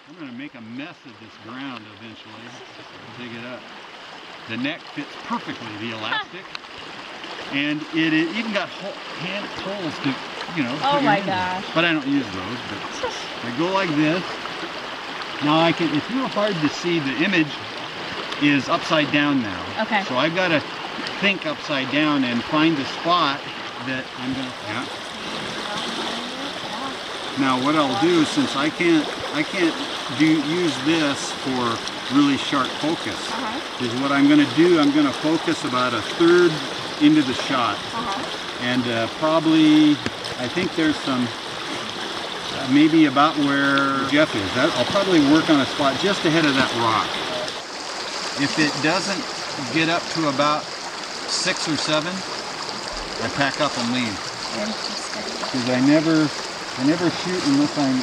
I'm going to make a mess of this ground eventually. Dig it up. The neck fits perfectly, the elastic. And it even got hand holes to, you know, oh put my your gosh. But I don't use those. But I go like this. Now I can, it's real hard to see. The image is upside down now. Okay. So I've got to think upside down and find the spot that I'm going to, yeah. Now what I'll do, since I can't use this for really sharp focus, is what I'm going to do, I'm going to focus about a third into the shot. And probably, I think there's some, maybe about where Jeff is. I'll probably work on a spot just ahead of that rock. If it doesn't get up to about 6 or 7, I pack up and leave. Because I never shoot unless I'm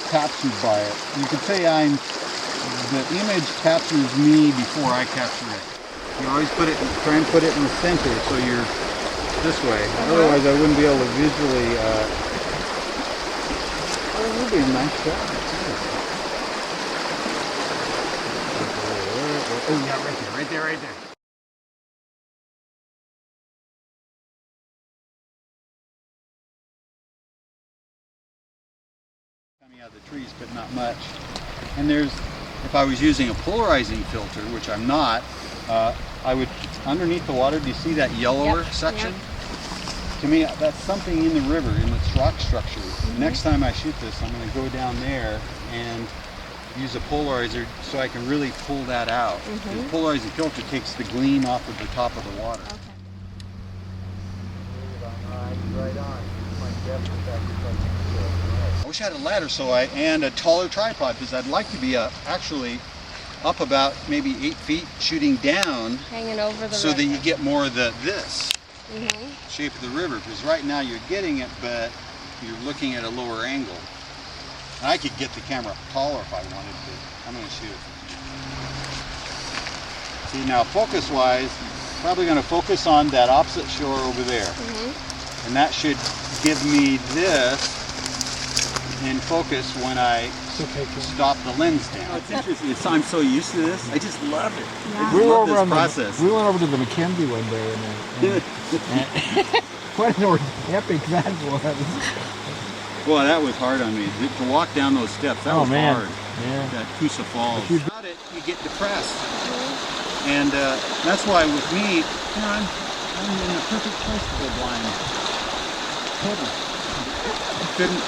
captured by it. You could say the image captures me before I capture it. You always try and put it in the center so you're this way. Otherwise I wouldn't be able to visually, oh, it would be a nice shot. Oh yeah, right there. Coming out of the trees, but not much. And if I was using a polarizing filter, which I'm not, I would, underneath the water, do you see that yellower section? Yep. To me, that's something in the river, in its rock structure. Next time I shoot this, I'm going to go down there and use a polarizer so I can really pull that out. The polarizing filter takes the gleam off of the top of the water. Okay. Right on. I wish I had a ladder and a taller tripod, because I'd like to be actually up about maybe 8 feet shooting down, hanging over the so river. that you get more of this shape of the river, because right now you're getting it, but you're looking at a lower angle. And I could get the camera up taller if I wanted to. I'm going to shoot. See, now focus wise, probably going to focus on that opposite shore over there. And that should give me this in focus when I stop the lens down. It's interesting. I'm so used to this. I just love it. Yeah. We went over to the Mackenzie one day, and what an epic that was. Well, that was hard on me. To walk down those steps, that was hard. Yeah. That Coosa Falls. Without it, you get depressed. And that's why with me, I'm in the perfect place to go blind.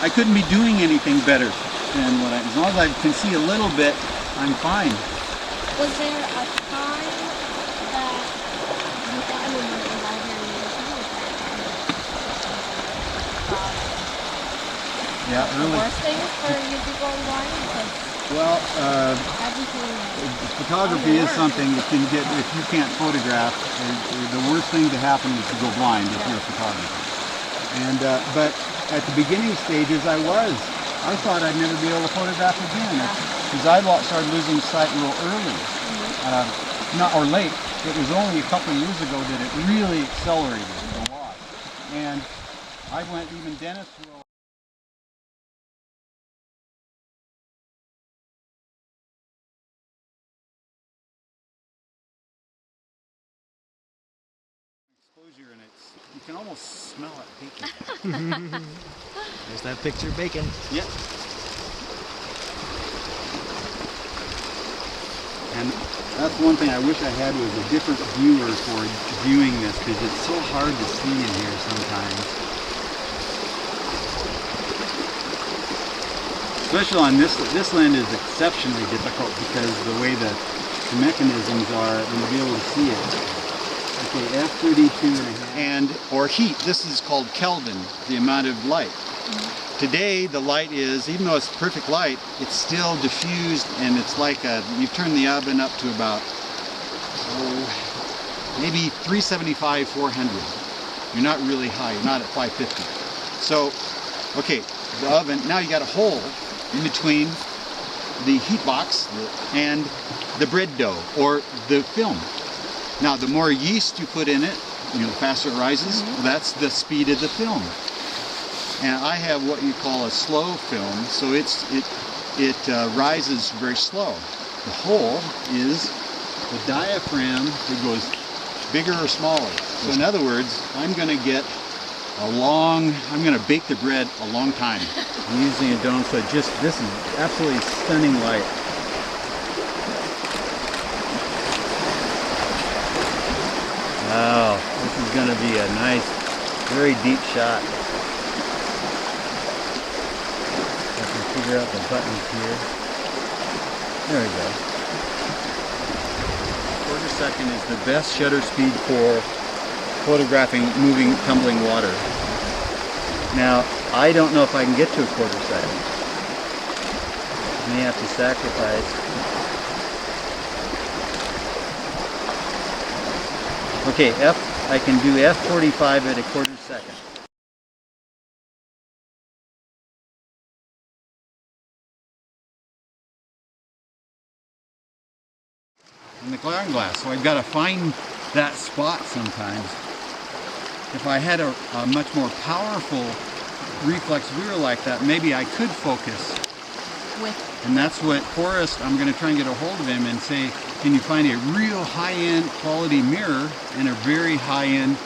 I couldn't be doing anything better than as long as I can see a little bit, I'm fine. Was there a time that you thought, I mean, was all here in the Yeah, really. The worst thing for you to be going blind? Well, photography is something that can get, if you can't photograph, the worst thing to happen is to go blind if you're a photographer. And but at the beginning stages, I thought I'd never be able to photograph again, because I started losing sight real early, or late. It was only a couple of years ago that it really accelerated a lot. And I went, even Dennis will. Exposure, and you can almost smell it baking. There's that picture bacon. Yep. And that's one thing I wish I had, was a different viewer for viewing this, because it's so hard to see in here sometimes. Especially on this lens is exceptionally difficult because the way the mechanisms are, and to be able to see it. Okay, f32.5. Or heat, this is called Kelvin, the amount of light. Today the light is, even though it's perfect light, it's still diffused, and it's like you turn the oven up to about, maybe 375, 400. You're not really high, you're not at 550. So, okay, the oven, now you got a hole in between the heat box and the bread dough, or the film. Now, the more yeast you put in it, the faster it rises, that's the speed of the film. And I have what you call a slow film, so it rises very slow. The hole is the diaphragm that goes bigger or smaller. So in other words, I'm going to get I'm going to bake the bread a long time. I'm using a dome, so this is absolutely stunning light. Wow, this is going to be a nice, very deep shot. I can figure out the buttons here. There we go. Quarter second is the best shutter speed for photographing moving, tumbling water. Now, I don't know if I can get to a quarter second. I may have to sacrifice. Okay, I can do F45 at a quarter second. In the glaring glass, so I've got to find that spot sometimes. If I had a much more powerful reflex viewer like that, maybe I could focus. And that's what Forrest, I'm going to try and get a hold of him and say, can you find a real high-end quality mirror and a very high-end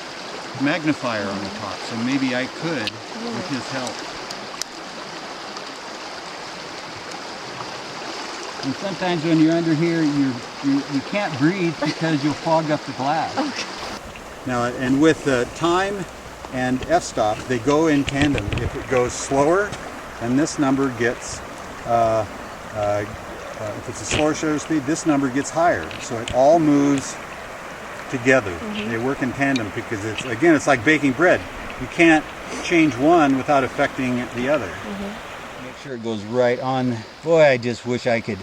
magnifier on the top? So maybe I could with his help. And sometimes when you're under here, you can't breathe because you'll fog up the glass. Okay. Now, and with time and f-stop, they go in tandem. If it goes slower, then this number gets, if it's a slower shutter speed, this number gets higher. So it all moves together. They work in tandem because it's like baking bread. You can't change one without affecting the other. Make sure it goes right on. Boy, I just wish I could.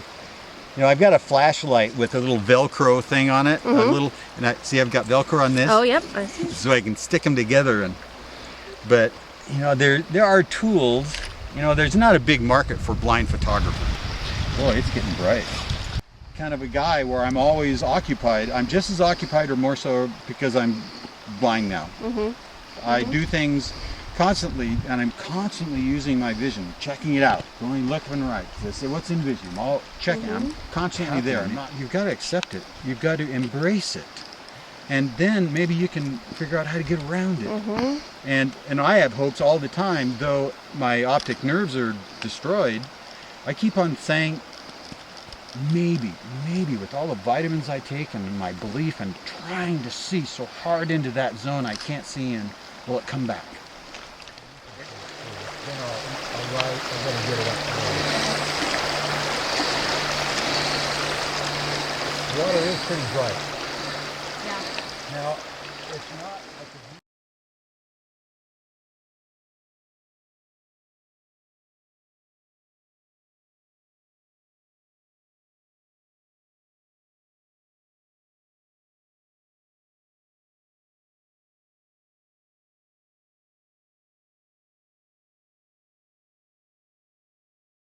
You know, I've got a flashlight with a little Velcro thing on it. And see, I've got Velcro on this. Oh, yep, I see. So I can stick them together. But you know, there are tools. You know, there's not a big market for blind photography. Boy, it's getting bright. Kind of a guy where I'm always occupied. I'm just as occupied or more so because I'm blind now. I do things constantly, and I'm constantly using my vision, checking it out, going left and right. I say, what's in vision? I'm all checking. I'm constantly there. You've got to accept it. You've got to embrace it. And then maybe you can figure out how to get around it. And I have hopes all the time, though my optic nerves are destroyed. I keep on saying, maybe with all the vitamins I take and my belief and trying to see so hard into that zone I can't see in, will it come back? Water is pretty bright. Yeah. Now, it's not like